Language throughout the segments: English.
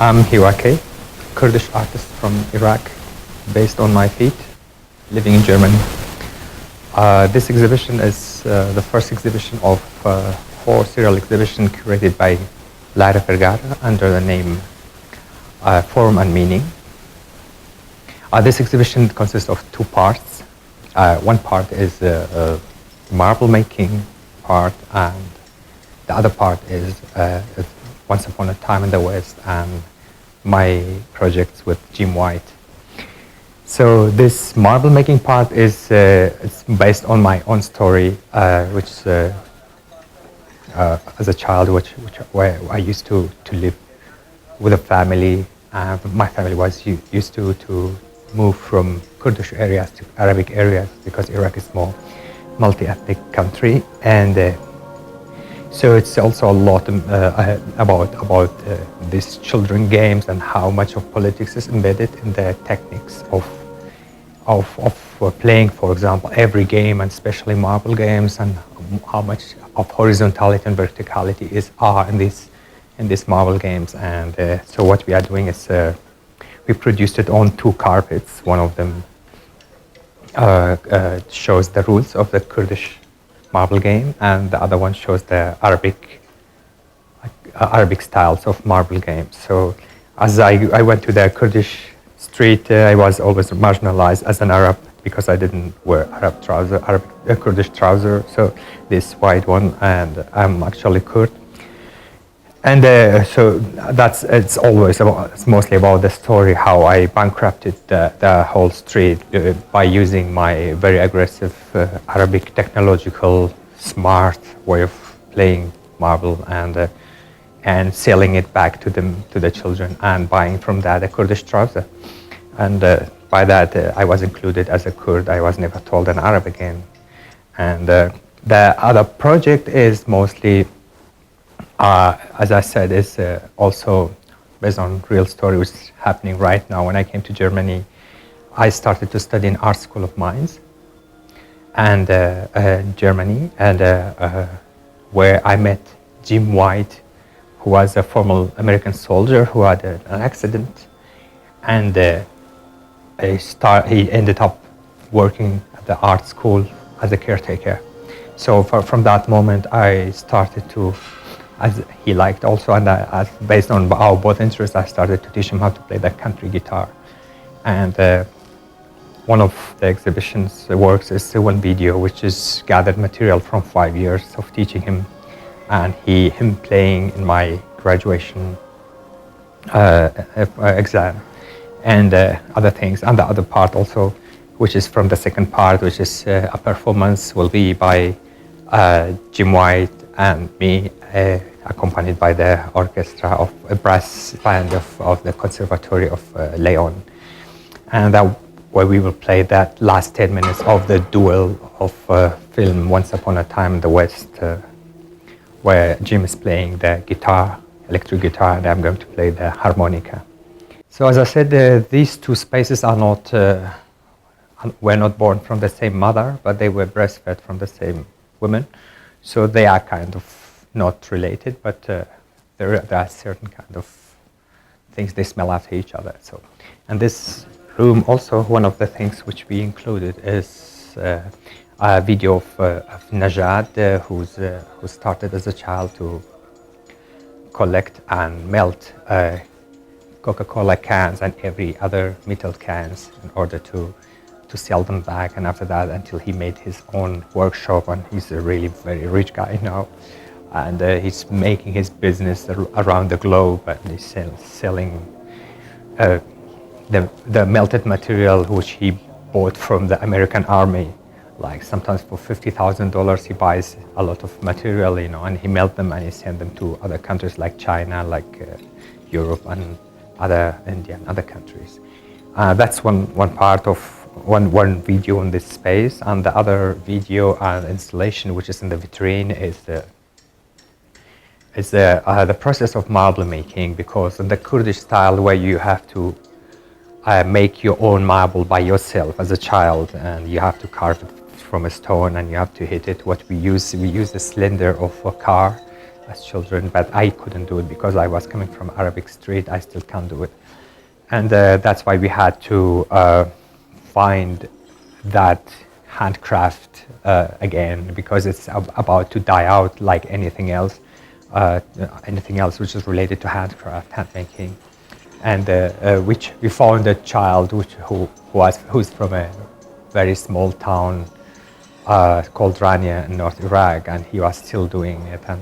I'm Hiwa K, Kurdish artist from Iraq, based on my feet, living in Germany. This exhibition is the first exhibition of four serial exhibition curated by Lara Vergara under the name Form and Meaning. This exhibition consists of two parts. One part is marble making part, and the other part is Once Upon a Time in the West and my projects with Jim White. So this marble making part is it's based on my own story, which as a child, where I used to live with a family. My family was used to move from Kurdish areas to Arabic areas because Iraq is more multi-ethnic country, and so it's also a lot about these children games and how much of politics is embedded in the techniques of playing, for example, every game, and especially marble games, and how much of horizontality and verticality are in these marble games. And so what we are doing is we produced it on two carpets. One of them shows the rules of the Kurdish marble game, and the other one shows the Arabic styles of marble games. So as I went to the Kurdish street, I was always marginalized as an Arab because I didn't wear Kurdish trouser, so this white one, and I'm actually Kurd. And so it's mostly about the story, how I bankrupted the whole street by using my very aggressive Arabic technological smart way of playing marble, and selling it back to the children, and buying from that a Kurdish trouser. And by that I was included as a Kurd. I was never told an Arab again. And the other project is mostly as I said, is also based on real story which is happening right now. When I came to Germany, I started to study in Art School of Mines and Germany, and where I met Jim White, who was a former American soldier who had an accident, and he ended up working at the art school as a caretaker. So from that moment, I started to, as he liked also, and based on our both interests, I started to teach him how to play the country guitar. And one of the exhibition's works is one video, which is gathered material from 5 years of teaching him, and him playing in my graduation exam, and other things. And the other part also, which is from the second part, which is a performance, will be by Jim White and me, accompanied by the orchestra of a brass band of the Conservatory of Leon. And where we will play that last 10 minutes of the duel of film Once Upon a Time in the West, where Jim is playing the guitar, electric guitar, and I'm going to play the harmonica. So as I said, these two spaces are were not born from the same mother, but they were breastfed from the same women. So they are kind of not related, but there are certain kind of things, they smell after each other. So, and this room also, one of the things which we included is a video of Najad, who started as a child to collect and melt Coca-Cola cans and every other metal cans in order to sell them back, and after that until he made his own workshop, and he's a really very rich guy now, and he's making his business around the globe, and he's selling the melted material which he bought from the American army, like sometimes for $50,000 he buys a lot of material, and he melts them and he sends them to other countries like China, like Europe, and India and other countries. That's one part of one video in this space, and the other video and installation, which is in the vitrine, is the process of marble making, because in the Kurdish style, where you have to make your own marble by yourself as a child, and you have to carve it from a stone and you have to hit it. What we use the cylinder of a car as children, but I couldn't do it because I was coming from Arabic street. I still can't do it. And that's why we had to find that handcraft again, because it's about to die out like anything else which is related to handcraft, handmaking. And which we found a child who's from a very small town called Rania in North Iraq, and he was still doing it, and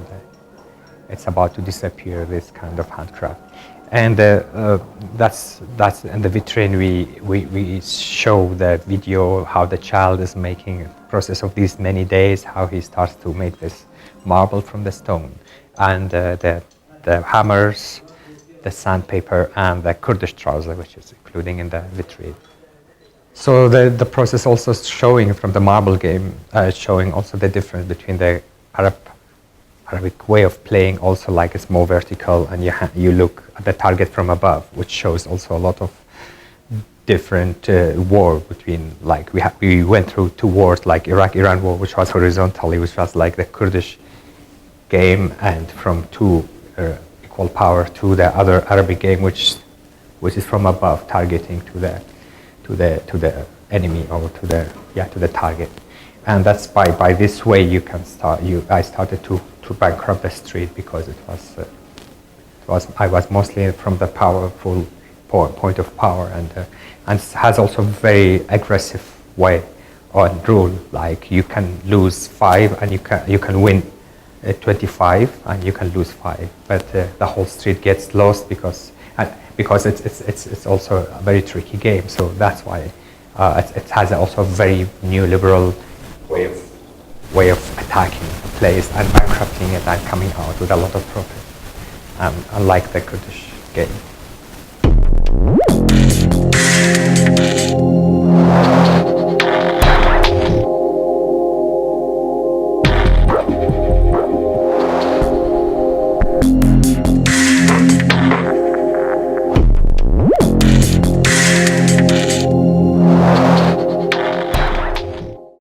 it's about to disappear, this kind of handcraft. And that's in the vitrine. We show the video how the child is making a process of these many days, how he starts to make this marble from the stone, and the hammers, the sandpaper, and the Kurdish trouser, which is including in the vitrine. So the process also showing from the marble game, showing also the difference between the Arabic way of playing, also like it's more vertical, and you look at the target from above, which shows also a lot of different war between, like we went through two wars, like Iraq-Iran war, which was horizontally, which was like the Kurdish game, and from two equal power, to the other Arabic game, which is from above, targeting to the enemy, or to the target. And that's by this way you can start. I started to bankrupt the street, because I was mostly from the powerful point of power, and has also very aggressive way on rule. Like you can lose 5 and you can win 25, and you can lose 5, but the whole street gets lost because it's also a very tricky game. So that's why it has also a very neoliberal way of attacking the place and bankrupting it and coming out with a lot of profit, unlike the Kurdish game.